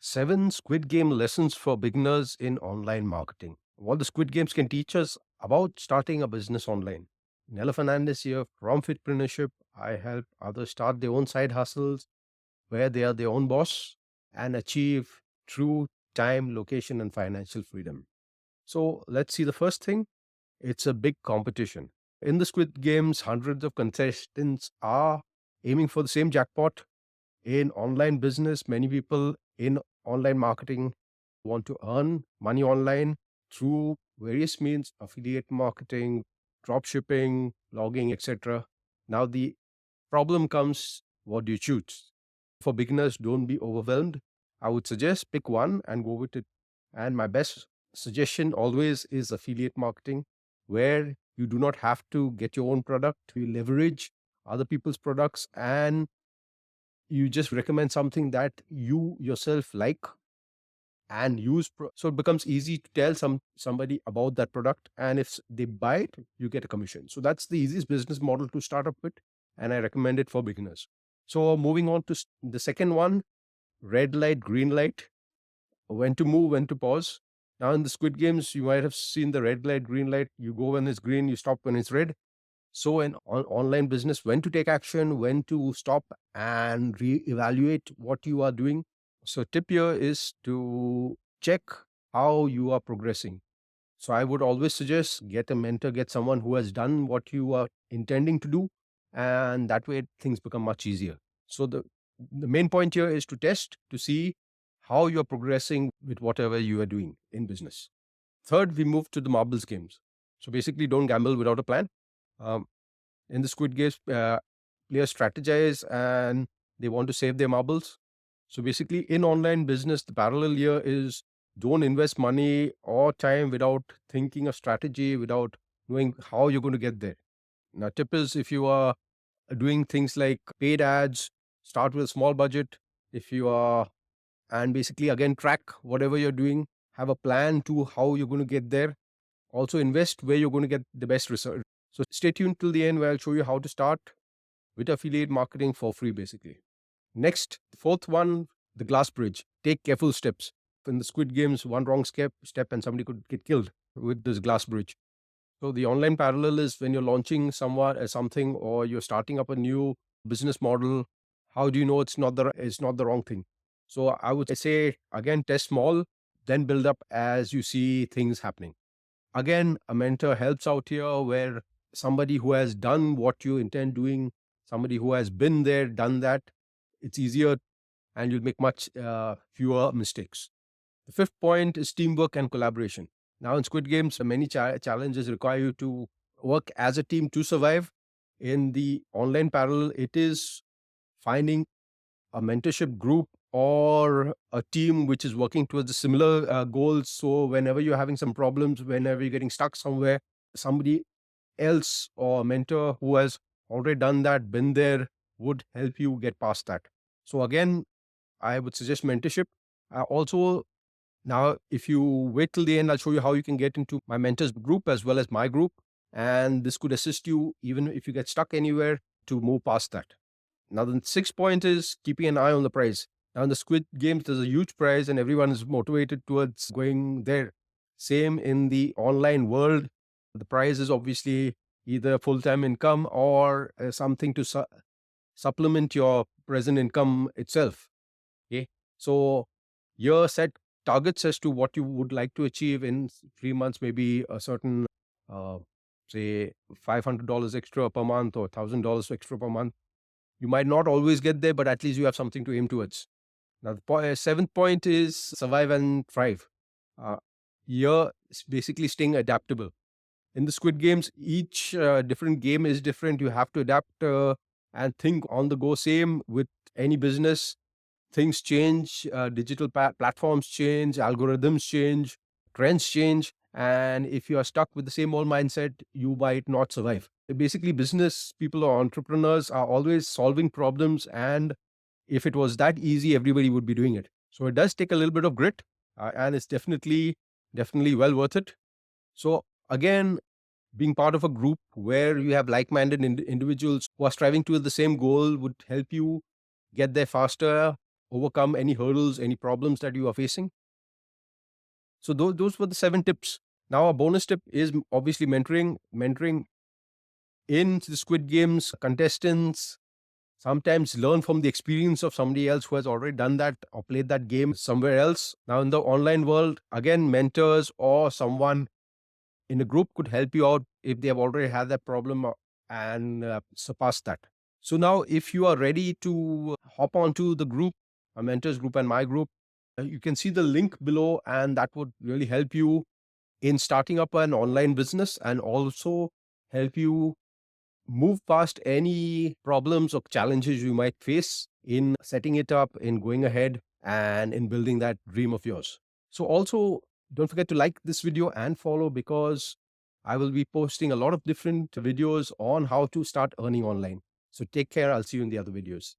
7 Squid Game Lessons for Beginners in Online Marketing. What the Squid Games can teach us about starting a business online. Nella Fernandez here from Fit-Preneur-Ship. I help others start their own side hustles where they are their own boss and achieve true time, location, and financial freedom. So let's see the first thing. It's a big competition. In the Squid Games, hundreds of contestants are aiming for the same jackpot. In online business, many people in online marketing want to earn money online through various means: affiliate marketing, drop shipping, blogging, etc. Now, the problem comes: what do you choose? For beginners, don't be overwhelmed. I would suggest pick one and go with it. And my best suggestion always is affiliate marketing, where you do not have to get your own product. You leverage other people's products and you just recommend something that you yourself like and use. So it becomes easy to tell somebody about that product, and if they buy it, you get a commission. So that's the easiest business model to start up with, and I recommend it for beginners. So moving on to the second one: red light, green light. When to move, when to pause. Now in the Squid Games, you might have seen the red light, green light. You go when it's green, you stop when it's red. So in online business, when to take action, when to stop and reevaluate what you are doing. So tip here is to check how you are progressing. So I would always suggest get a mentor, get someone who has done what you are intending to do, and that way things become much easier. So the main point here is to test to see how you are progressing with whatever you are doing in business. Third, we move to the marbles games. So basically, don't gamble without a plan. Um, in the Squid Games, players strategize and they want to save their marbles. So basically, in online business, the parallel here is don't invest money or time without thinking of strategy, without knowing how you're going to get there. Now, tip is if you are doing things like paid ads, start with a small budget. If you are, and basically, again, track whatever you're doing, have a plan to how you're going to get there. Also, invest where you're going to get the best result. So stay tuned till the end where I'll show you how to start with affiliate marketing for free, basically. Next, the fourth one, the glass bridge. Take careful steps. In the Squid Games, one wrong step and somebody could get killed with this glass bridge. So the online parallel is when you're launching something or you're starting up a new business model. How do you know it's not the wrong thing? So I would say again, test small, then build up as you see things happening. Again, a mentor helps out here, where somebody who has done what you intend doing, somebody who has been there, done that, it's easier and you'll make much fewer mistakes. The fifth point is teamwork and collaboration. Now, in Squid Games, many challenges require you to work as a team to survive. In the online parallel, it is finding a mentorship group or a team which is working towards the similar goals. So whenever you're having some problems, whenever you're getting stuck somewhere, somebody else or a mentor who has already done that, been there, would help you get past that. So again, I would suggest mentorship. Also, now, if you wait till the end, I'll show you how you can get into my mentors group as well as my group. And this could assist you even if you get stuck anywhere to move past that. Now, the sixth point is keeping an eye on the prize. Now, in the Squid Games, there's a huge prize and everyone is motivated towards going there. Same in the online world. The prize is obviously either full-time income or something to supplement your present income itself. Okay. So you set targets as to what you would like to achieve in 3 months, maybe a certain, say, $500 extra per month or $1,000 extra per month. You might not always get there, but at least you have something to aim towards. Now, the seventh point is survive and thrive. Uh, here, it's basically staying adaptable. In the Squid Games, each different game is different. You have to adapt and think on the go. Same with any business. Things change, digital platforms change, algorithms change, trends change. And if you are stuck with the same old mindset, you might not survive. Basically, business people or entrepreneurs are always solving problems. And if it was that easy, everybody would be doing it. So it does take a little bit of grit, and it's definitely well worth it. So again, being part of a group where you have like-minded individuals who are striving towards the same goal would help you get there faster. overcome any hurdles, any problems that you are facing. So those were the 7 tips. Now, a bonus tip is obviously mentoring in the Squid Games contestants. Sometimes learn from the experience of somebody else who has already done that or played that game somewhere else. Now, in the online world, again, mentors or someone in a group could help you out if they have already had that problem and surpassed that. So now, if you are ready to hop onto the group, a mentors group and my group, you can see the link below, and that would really help you in starting up an online business and also help you move past any problems or challenges you might face in setting it up, in going ahead, and in building that dream of yours. So, also don't forget to like this video and follow, because I will be posting a lot of different videos on how to start earning online. So, take care. I'll see you in the other videos.